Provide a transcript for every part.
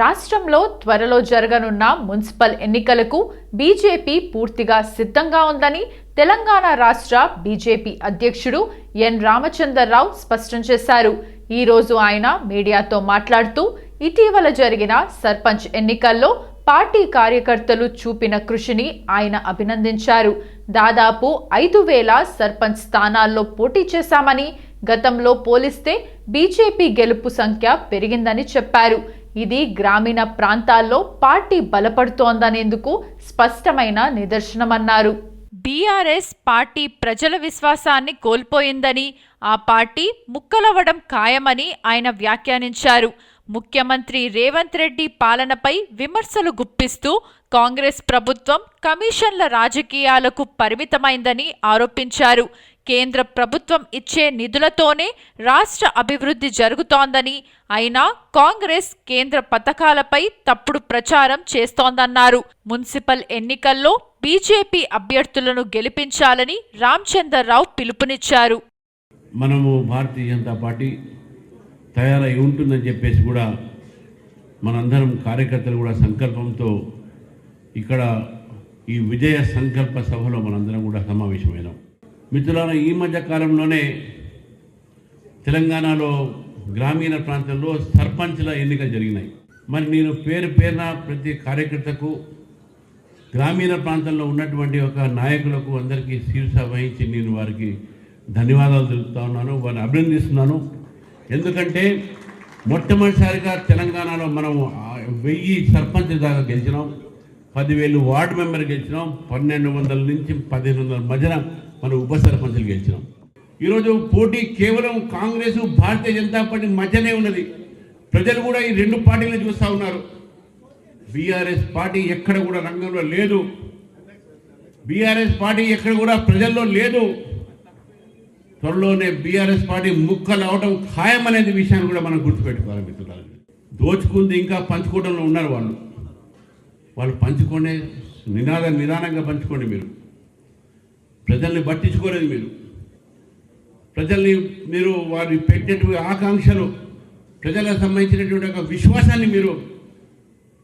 రాష్ట్రంలో త్వరలో జరగనున్న మున్సిపల్ ఎన్నికలకు బీజేపీ పూర్తిగా సిద్ధంగా ఉందని తెలంగాణ రాష్ట్ర బీజేపీ అధ్యక్షుడు ఎన్ రామచంద్రరావు స్పష్టం చేశారు. ఈ రోజు ఆయన మీడియాతో మాట్లాడుతూ ఇటీవల జరిగిన సర్పంచ్ ఎన్నికల్లో పార్టీ కార్యకర్తలు చూపిన కృషిని ఆయన అభినందించారు. దాదాపు 5,000 సర్పంచ్ స్థానాల్లో పోటీ చేశామని, గతంలో పోలిస్తే బీజేపీ గెలుపు సంఖ్య పెరిగిందని చెప్పారు. ఇది గ్రామీణ ప్రాంతాల్లో పార్టీ బలపడుతోందనేందుకు స్పష్టమైన నిదర్శనమన్నారు. బీఆర్ఎస్ పార్టీ ప్రజల విశ్వాసాన్ని కోల్పోయిందని, ఆ పార్టీ ముక్కలవడం ఖాయమని ఆయన వ్యాఖ్యానించారు. ముఖ్యమంత్రి రేవంత్ రెడ్డి పాలనపై విమర్శలు గుప్పిస్తూ కాంగ్రెస్ ప్రభుత్వం కమిషన్ల రాజకీయాలకు పరిమితమైందని ఆరోపించారు. కేంద్ర ప్రభుత్వం ఇచ్చే నిధులతోనే రాష్ట్ర అభివృద్ధి జరుగుతోందని, అయినా కాంగ్రెస్ కేంద్ర పథకాలపై తప్పుడు ప్రచారం చేస్తోందన్నారు. మున్సిపల్ ఎన్నికల్లో బీజేపీ అభ్యర్థులను గెలిపించాలని రామచంద్రరావు పిలుపునిచ్చారు. మనము భారతీయ జనతా పార్టీ తయారై ఉంటుందని చెప్పేసి కూడా మనందరం కార్యకర్తలు కూడా సంకల్పంతో ఇక్కడ ఈ విజయ సంకల్ప సభలో మనందరం కూడా సమావేశమైనాం. మిత్రులారా, ఈ మధ్య కాలంలోనే తెలంగాణలో గ్రామీణ ప్రాంతంలో సర్పంచ్ల ఎన్నికలు జరిగినాయి. మరి నేను పేరున ప్రతి కార్యకర్తకు, గ్రామీణ ప్రాంతంలో ఉన్నటువంటి ఒక నాయకులకు అందరికీ శీర్ష వహించి నేను వారికి ధన్యవాదాలు తెలుపుతా ఉన్నాను, వారిని అభినందిస్తున్నాను. ఎందుకంటే మొట్టమొదటిసారిగా తెలంగాణలో మనం 1000 సర్పంచ్ దాకా గెలిచినాం, 10,000 వార్డు మెంబర్ గెలిచినాం, 1200 నుంచి 1500 మధ్యన మనం ఉప సర్పంచులు గెలిచినాం. ఈరోజు పోటీ కేవలం కాంగ్రెస్ భారతీయ జనతా పార్టీ మధ్యనే ఉన్నది. ప్రజలు కూడా ఈ రెండు పార్టీలను చూస్తూ ఉన్నారు. బీఆర్ఎస్ పార్టీ ఎక్కడ కూడా రంగంలో లేదు, బీఆర్ఎస్ పార్టీ ఎక్కడ కూడా ప్రజల్లో లేదు. త్వరలోనే బీఆర్ఎస్ పార్టీ ముక్కలు అవడం ఖాయం అనేది విషయాన్ని కూడా మనం గుర్తుపెట్టుకోవాలి. మిత్రులు, దోచుకుంది ఇంకా పంచుకోవడంలో ఉన్నారు వాళ్ళు పంచుకునే నిదానంగా పంచుకోండి. ప్రజల్ని పట్టించుకోలేదు. మీరు వారి పెట్టేటువంటి ఆకాంక్షలు, ప్రజలకు సంబంధించినటువంటి ఒక విశ్వాసాన్ని మీరు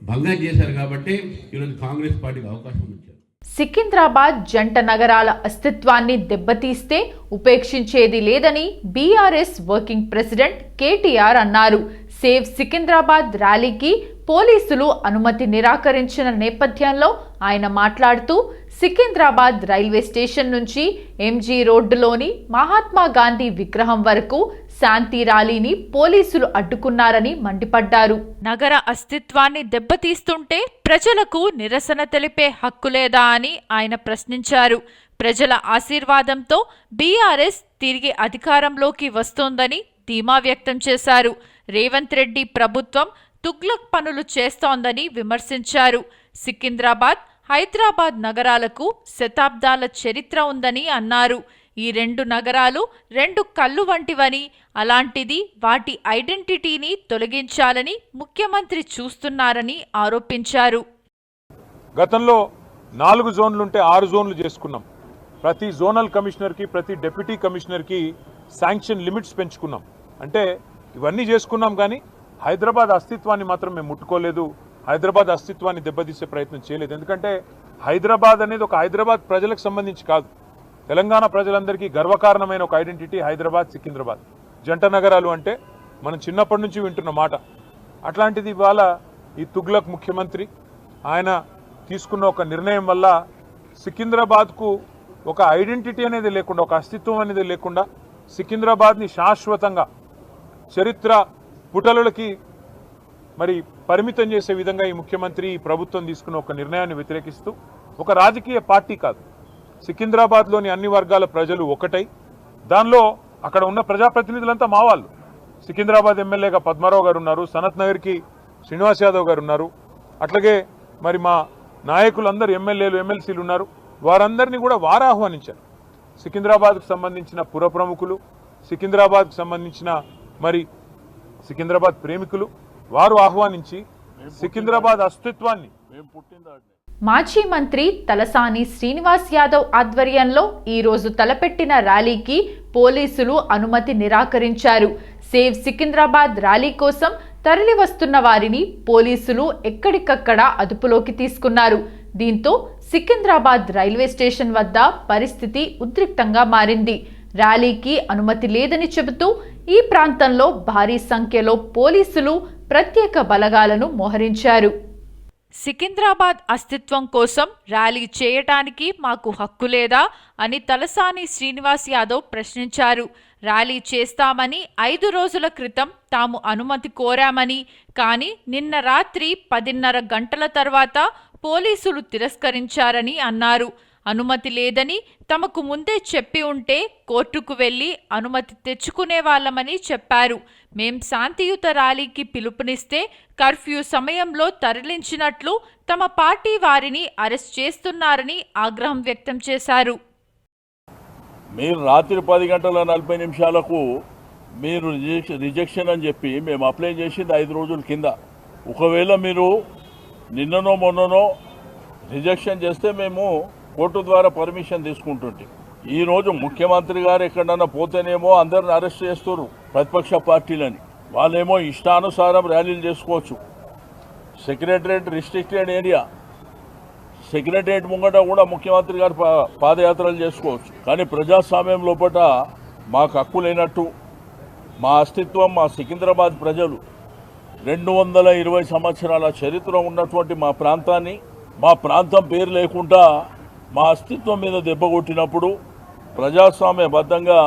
భంగం చేశారు. కాబట్టి ఈరోజు కాంగ్రెస్ పార్టీకి అవకాశం ఇచ్చారు. సికింద్రాబాద్ జంట నగరాల అస్తిత్వాన్ని దెబ్బతీస్తే ఉపేక్షించేది లేదని బీఆర్ఎస్ వర్కింగ్ ప్రెసిడెంట్ కేటీఆర్ అన్నారు. సేవ్ సికింద్రాబాద్ ర్యాలీకి పోలీసులు అనుమతి నిరాకరించిన నేపథ్యంలో ఆయన మాట్లాడుతూ సికింద్రాబాద్ రైల్వే స్టేషన్ నుంచి ఎంజీ రోడ్డులోని మహాత్మా గాంధీ విగ్రహం వరకు శాంతి ర్యాలీని పోలీసులు అడ్డుకున్నారని మండిపడ్డారు. నగర అస్తిత్వాన్ని దెబ్బతీస్తుంటే ప్రజలకు నిరసన తెలిపే హక్కు లేదా అని ఆయన ప్రశ్నించారు. ప్రజల ఆశీర్వాదంతో బీఆర్ఎస్ తిరిగి అధికారంలోకి వస్తోందని ధీమా వ్యక్తం చేశారు. రేవంత్ రెడ్డి ప్రభుత్వం తుగ్లక్ పనులు చేస్తోందని విమర్శించారు. సికింద్రాబాద్, హైదరాబాద్ నగరాలకు శతాబ్దాల చరిత్ర ఉందని అన్నారు. ఈ రెండు నగరాలు 2 కళ్ళు వంటివని, అలాంటిది వాటి ఐడెంటిటీని తొలగించాలని ముఖ్యమంత్రి చూస్తున్నారని ఆరోపించారు. గతంలో 4 జోన్లుంటే 6 జోన్లు చేసుకున్నాం. ప్రతి జోనల్ కమిషనర్కి, ప్రతి డెప్యూటీ కమిషనర్కి శాంక్షన్ లిమిట్స్ పెంచుకున్నాం. అంటే ఇవన్నీ చేసుకున్నాం, కానీ హైదరాబాద్ అస్తిత్వాన్ని మాత్రం మేము ముట్టుకోలేదు. హైదరాబాద్ అస్తిత్వాన్ని దెబ్బతీసే ప్రయత్నం చేయలేదు. ఎందుకంటే హైదరాబాద్ అనేది ఒక హైదరాబాద్ ప్రజలకు సంబంధించి కాదు, తెలంగాణ ప్రజలందరికీ గర్వకారణమైన ఒక ఐడెంటిటీ హైదరాబాద్, సికింద్రాబాద్ జంట నగరాలు అంటే మనం చిన్నప్పటి నుంచి వింటున్న మాట. అట్లాంటిది ఇవాళ ఈ తుగ్లక్ ముఖ్యమంత్రి ఆయన తీసుకున్న ఒక నిర్ణయం వల్ల సికింద్రాబాద్కు ఒక ఐడెంటిటీ అనేది లేకుండా, ఒక అస్తిత్వం అనేది లేకుండా సికింద్రాబాద్ని శాశ్వతంగా చరిత్ర పుటలకి మరి పరిమితం చేసే విధంగా ఈ ముఖ్యమంత్రి, ఈ ప్రభుత్వం తీసుకున్న ఒక నిర్ణయాన్ని వ్యతిరేకిస్తూ, ఒక రాజకీయ పార్టీ కాదు, సికింద్రాబాద్లోని అన్ని వర్గాల ప్రజలు ఒకటై, దానిలో అక్కడ ఉన్న ప్రజాప్రతినిధులంతా మా వాళ్ళు. సికింద్రాబాద్ ఎమ్మెల్యేగా పద్మారావు గారు ఉన్నారు, సనత్ నగర్కి శ్రీనివాస్ యాదవ్ గారు ఉన్నారు, అట్లాగే మరి మా నాయకులందరూ ఎమ్మెల్యేలు, ఎమ్మెల్సీలు ఉన్నారు. వారందరినీ కూడా వారు ఆహ్వానించారు. సికింద్రాబాద్కు సంబంధించిన పుర ప్రముఖులు, సికింద్రాబాద్కు సంబంధించిన మరి సికింద్రాబాద్ ప్రేమికులు వారు ఆహ్వానించి సికింద్రాబాద్ అస్తిత్వాన్ని మాజీ మంత్రి తలసాని శ్రీనివాస్ యాదవ్ ఆధ్వర్యంలో ఈ రోజు తలపెట్టిన ర్యాలీకి పోలీసులు అనుమతి నిరాకరించారు. సేవ్ సికింద్రాబాద్ ర్యాలీ కోసం తరలివస్తున్న వారిని పోలీసులు ఎక్కడికక్కడ అదుపులోకి తీసుకున్నారు. దీంతో సికింద్రాబాద్ రైల్వే స్టేషన్ వద్ద పరిస్థితి ఉద్రిక్తంగా మారింది. ర్యాలీకి అనుమతి లేదని చెబుతూ ఈ ప్రాంతంలో భారీ సంఖ్యలో పోలీసులు ప్రత్యేక బలగాలను మోహరించారు. సికింద్రాబాద్ అస్తిత్వం కోసం ర్యాలీ చేయటానికి మాకు హక్కు లేదా అని తలసాని శ్రీనివాస్ యాదవ్ ప్రశ్నించారు. ర్యాలీ చేస్తామని 5 రోజుల క్రితం తాము అనుమతి కోరామని, కానీ నిన్న రాత్రి 10:30 గంటల తర్వాత పోలీసులు తిరస్కరించారని అన్నారు. అనుమతి లేదని తమకు ముందే చెప్పి ఉంటే కోర్టుకు వెళ్లి అనుమతి తెచ్చుకునే వాళ్ళమని చెప్పారు. మేం శాంతియుత ర్యాలీకి పిలుపునిస్తే కర్ఫ్యూ సమయంలో తరలించినట్లు తమ పార్టీ వారిని అరెస్ట్ చేస్తున్నారని ఆగ్రహం వ్యక్తం చేశారు. మీరు రాత్రి 10:40 మీరు రిజెక్షన్ అని చెప్పి మేము అప్లై చేసింది 5 రోజుల కింద. ఒకవేళ మీరు నిన్ననో మొన్ననో రిజెక్షన్ చేస్తే మేము కోర్టు ద్వారా పర్మిషన్ తీసుకుంటుంటే, ఈరోజు ముఖ్యమంత్రి గారు ఎక్కడన్నా పోతేనేమో అందరిని అరెస్ట్ చేస్తారు ప్రతిపక్ష పార్టీలని. వాళ్ళేమో ఇష్టానుసారం ర్యాలీలు చేసుకోవచ్చు. సెక్రటరేట్ రిస్ట్రిక్టెడ్ ఏరియా, సెక్రటరేట్ ముంగట కూడా ముఖ్యమంత్రి గారు పాదయాత్రలు చేసుకోవచ్చు. కానీ ప్రజాస్వామ్యం లోపల మాకు హక్కు లేనట్టు, మా అస్తిత్వం, మా సికింద్రాబాద్ ప్రజలు 220 సంవత్సరాల చరిత్ర ఉన్నటువంటి మా ప్రాంతాన్ని, మా ప్రాంతం పేరు లేకుండా మా అస్తిత్వం మీద దెబ్బ కొట్టినప్పుడు ప్రజాస్వామ్యబద్ధంగా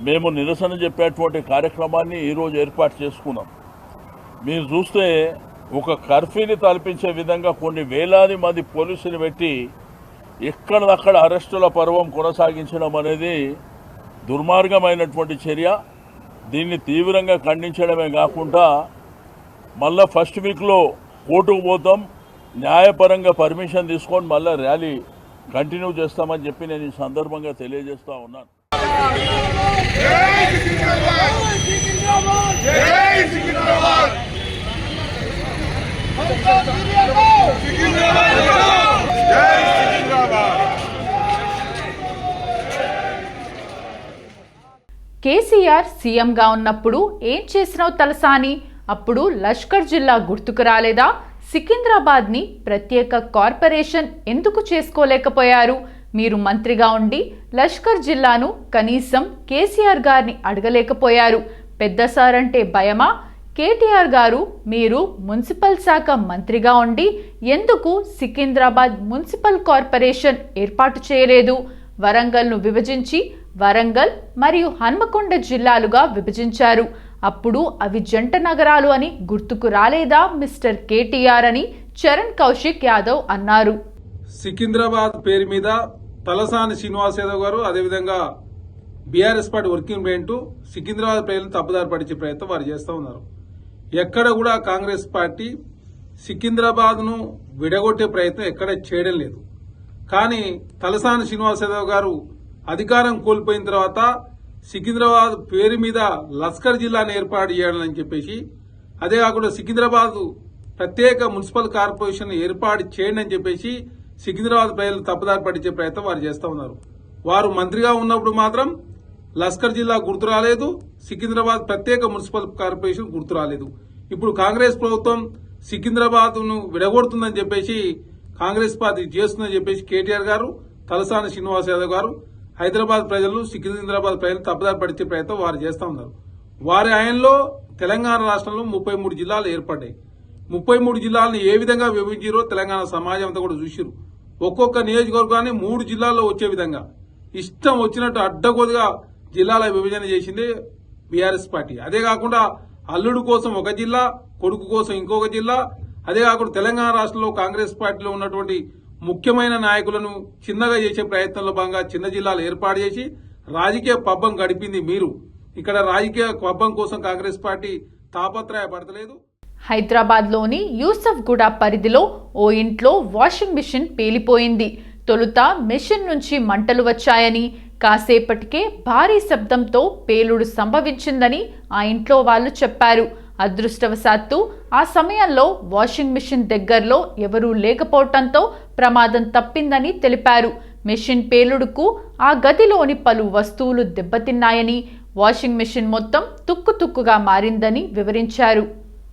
మేము నిరసన చెప్పేటువంటి కార్యక్రమాన్ని ఈరోజు ఏర్పాటు చేసుకున్నాం. మీరు చూస్తే ఒక కర్ఫ్యూని తలపించే విధంగా కొన్ని వేలాది మంది పోలీసులు పెట్టి ఎక్కడదక్కడ అరెస్టుల పర్వం కొనసాగించడం అనేది దుర్మార్గమైనటువంటి చర్య. దీన్ని తీవ్రంగా ఖండించడమే కాకుండా మళ్ళీ ఫస్ట్ వీక్లో కోర్టుకు పోతాం, న్యాయపరంగా పర్మిషన్ తీసుకొని మళ్ళీ ర్యాలీ కంటిన్యూ చేస్తామని చెప్పి నేను ఈ సందర్భంగా తెలియజేస్తా ఉన్నాను. కేసీఆర్ సీఎంగా ఉన్నప్పుడు ఏం చేసినావు తలసాని? అప్పుడు లష్కర్ జిల్లా గుర్తుకు రాలేదా? సికింద్రాబాద్ని ప్రత్యేక కార్పొరేషన్ ఎందుకు చేసుకోలేకపోయారు? మీరు మంత్రిగా ఉండి లష్కర్ జిల్లాను కనీసం కేసీఆర్ గారిని అడగలేకపోయారు. పెద్ద సార్ అంటే భయమా? కేటీఆర్ గారు, మీరు మున్సిపల్ శాఖ మంత్రిగా ఉండి ఎందుకు సికింద్రాబాద్ మున్సిపల్ కార్పొరేషన్ ఏర్పాటు చేయలేదు? వరంగల్ను విభజించి వరంగల్ మరియు హన్మకొండ జిల్లాలుగా విభజించారు. అప్పుడు అవి జంట నగరాలు అని గుర్తుకు రాలేదా మిస్టర్ కేటీఆర్ అని చరణ్ కౌశిక్ యాదవ్ అన్నారు. సికింద్రాబాద్ పేరు మీద తలసాని శ్రీనివాస్ యాదవ్ గారు, అదేవిధంగా BRS party working president Secunderabad ప్రజలను తప్పుదారి పట్టించే ప్రయత్నం వారు చేస్తూ ఉన్నారు. ఎక్కడ కూడా కాంగ్రెస్ పార్టీ సికింద్రాబాద్ ను విడగొట్టే ప్రయత్నం ఎక్కడ చేయడం లేదు. కానీ తలసాని శ్రీనివాస్ యాదవ్ గారు అధికారం కోల్పోయిన తర్వాత సికింద్రాబాద్ పేరు మీద లష్కర్ జిల్లాను ఏర్పాటు చేయాలని చెప్పేసి, అదే కాకుండా సికింద్రాబాద్ ప్రత్యేక మున్సిపల్ కార్పొరేషన్ ఏర్పాటు చేయండి అని చెప్పేసి సికింద్రాబాద్ ప్రజలు తప్పుదారి పట్టించే ప్రయత్నం వారు చేస్తూ ఉన్నారు. వారు మంత్రిగా ఉన్నప్పుడు మాత్రం లష్కర్ జిల్లా గుర్తు రాలేదు, సికింద్రాబాద్ ప్రత్యేక మున్సిపల్ కార్పొరేషన్ గుర్తు రాలేదు. ఇప్పుడు కాంగ్రెస్ ప్రభుత్వం సికింద్రాబాద్ ను విడగొడుతుందని చెప్పేసి, కాంగ్రెస్ పార్టీ చేస్తుందని చెప్పేసి కేటీఆర్ గారు, తలసాని శ్రీనివాస్ యాదవ్ గారు హైదరాబాద్ ప్రజలు, సికింద్రాబాద్ ప్రజలు తప్పుదారి పట్టించే ప్రయత్నం వారు చేస్తూ ఉన్నారు. వారి ఆయనలో తెలంగాణ రాష్ట్రంలో 33 జిల్లాలు ఏర్పడ్డాయి. 33 జిల్లాలను ఏ విధంగా విభజించారో తెలంగాణ సమాజం అంతా కూడా చూసిరు. ఒక్కొక్క నియోజకవర్గాన్ని 3 జిల్లాల్లో వచ్చే విధంగా ఇష్టం వచ్చినట్టు అడ్డగోలుగా జిల్లాల విభజన చేసింది బీఆర్ఎస్ పార్టీ. అదే కాకుండా అల్లుడు కోసం ఒక జిల్లా, కొడుకు కోసం ఇంకొక జిల్లా, అదే కాకుండా తెలంగాణ రాష్ట్రంలో కాంగ్రెస్ పార్టీలో ఉన్నటువంటి ముఖ్యమైన నాయకులను చిన్నగా చేసే ప్రయత్నంలో భాగంగా చిన్న జిల్లాలు ఏర్పాటు చేసి రాజకీయ పబ్బం గడిపింది మీరు. ఇక్కడ రాజకీయ పబ్బం కోసం కాంగ్రెస్ పార్టీ తాపత్రయపడతలేదు. హైదరాబాద్లోని యూసఫ్గూడ పరిధిలో ఓ ఇంట్లో వాషింగ్ మిషన్ పేలిపోయింది. తొలుత మెషిన్ నుంచి మంటలు వచ్చాయని, కాసేపటికే భారీ శబ్దంతో పేలుడు సంభవించిందని ఆ ఇంట్లో వాళ్ళు చెప్పారు. అదృష్టవశాత్తు ఆ సమయంలో వాషింగ్ మిషన్ దగ్గరలో ఎవరూ లేకపోవడంతో ప్రమాదం తప్పిందని తెలిపారు. మెషిన్ పేలుడుకు ఆ గదిలోని పలు వస్తువులు దెబ్బతిన్నాయని, వాషింగ్ మిషన్ మొత్తం తుక్కుతుక్కుగా మారిందని వివరించారు.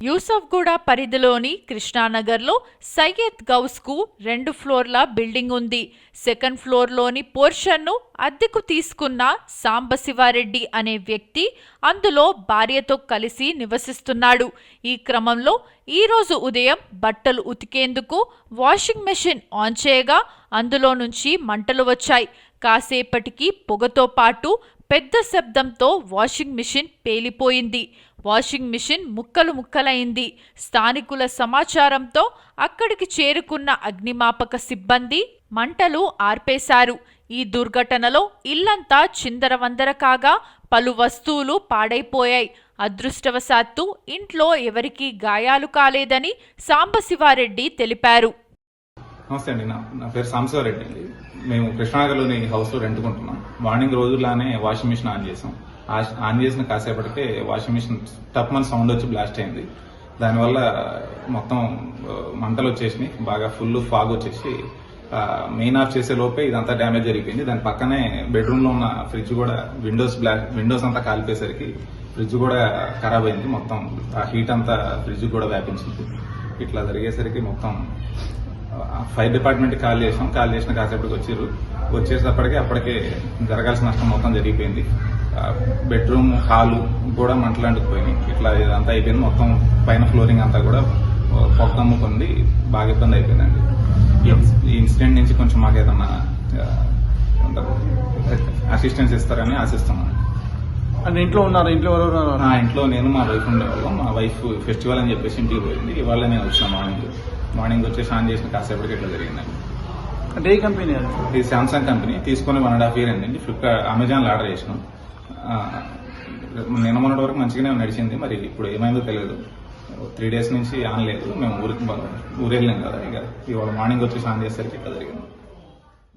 యూసఫ్గూడ పరిధిలోని కృష్ణానగర్లో సయ్యద్ గౌస్కు 2 ఫ్లోర్ల బిల్డింగ్ ఉంది. సెకండ్ ఫ్లోర్లోని పోర్షన్ను అద్దెకు తీసుకున్న సాంబశివారెడ్డి అనే వ్యక్తి అందులో భార్యతో కలిసి నివసిస్తున్నాడు. ఈ క్రమంలో ఈరోజు ఉదయం బట్టలు ఉతికేందుకు వాషింగ్ మెషిన్ ఆన్ చేయగా అందులో నుంచి మంటలు వచ్చాయి. కాసేపటికి పొగతో పాటు పెద్ద శబ్దంతో వాషింగ్ మిషన్ పేలిపోయింది. వాషింగ్ మిషన్ ముక్కలు ముక్కలైంది. స్థానికుల సమాచారంతో అక్కడికి చేరుకున్న అగ్నిమాపక సిబ్బంది మంటలు ఆర్పేశారు. ఈ దుర్ఘటనలో ఇల్లంతా చిందరవందర కాగా పలు వస్తువులు పాడైపోయాయి. అదృష్టవశాత్తు ఇంట్లో ఎవరికీ గాయాలు కాలేదని సాంబశివారెడ్డి తెలిపారు. నమస్తే అండి, నా పేరు సాంబశివారెడ్డి అండి. మేము కృష్ణానగర్లోని హౌస్లో రెంట్కుంటున్నాం. మార్నింగ్ రోజులానే వాషింగ్ మిషన్ ఆన్ చేసాం. ఆన్ చేసిన కాసేపటికే వాషింగ్ మిషన్ టప్మని సౌండ్ వచ్చి బ్లాస్ట్ అయింది. దానివల్ల మొత్తం మంటలు వచ్చేసినాయి. బాగా ఫుల్ ఫాగ్ వచ్చేసి మెయిన్ ఆఫ్ చేసే లోపే ఇదంతా డ్యామేజ్ జరిగిపోయింది. దాని పక్కనే బెడ్రూమ్లో ఉన్న ఫ్రిడ్జ్ కూడా విండోస్ అంతా కాలిపోయేసరికి ఫ్రిడ్జ్ కూడా ఖరాబ్ అయింది. మొత్తం ఆ హీట్ అంతా ఫ్రిడ్జ్ కూడా వ్యాపించింది. ఇట్లా జరిగేసరికి మొత్తం ఫైర్ డిపార్ట్మెంట్కి కాల్ చేసిన కాసేపటికి వచ్చేటప్పటికే అప్పటికే జరగాల్సిన నష్టం మొత్తం జరిగిపోయింది. బెడ్రూమ్ హాలు కూడా మంటలు అంటుకుపోయినాయి. ఇట్లా ఇదంతా అయిపోయింది. మొత్తం పైన ఫ్లోరింగ్ అంతా కూడా పొగమ్ముకుంది. బాగా ఇబ్బంది అయిపోయిందండి. ఈ ఇన్సిడెంట్ నుంచి కొంచెం మాకు ఏదన్నా అసిస్టెన్స్ ఇస్తారని ఆశిస్తున్నాను. అంటే ఇంట్లో ఉన్నారు? ఇంట్లో ఎవరు? ఇంట్లో నేను మా వైఫ్ ఉండేవాళ్ళం. మా వైఫ్ ఫెస్టివల్ అని చెప్పేసి ఇంటికి పోయింది. ఇవాళ నేను వచ్చాను. మార్నింగ్ వచ్చేసి ఆన్ చేసిన కాసేపటికి ఇట్లా జరిగిందండి. అంటే ఏ కంపెనీ? ఇది శాంసంగ్ కంపెనీ. తీసుకొని 1.5 year అయిందండి. ఫ్లిప్కార్ట్ అమెజాన్లో ఆర్డర్ చేసినాం. నిన్న మొన్నటి వరకు మంచిగానే నడిచింది. మరి ఇప్పుడు ఏమైందో తెలియదు. 3 days నుంచి ఆన్ లేదు. మేము ఊరు వెళ్ళాం కదా. ఇక ఇవాళ మార్నింగ్ వచ్చేసి ఆన్ చేసేసరికి ఇట్లా జరిగింది.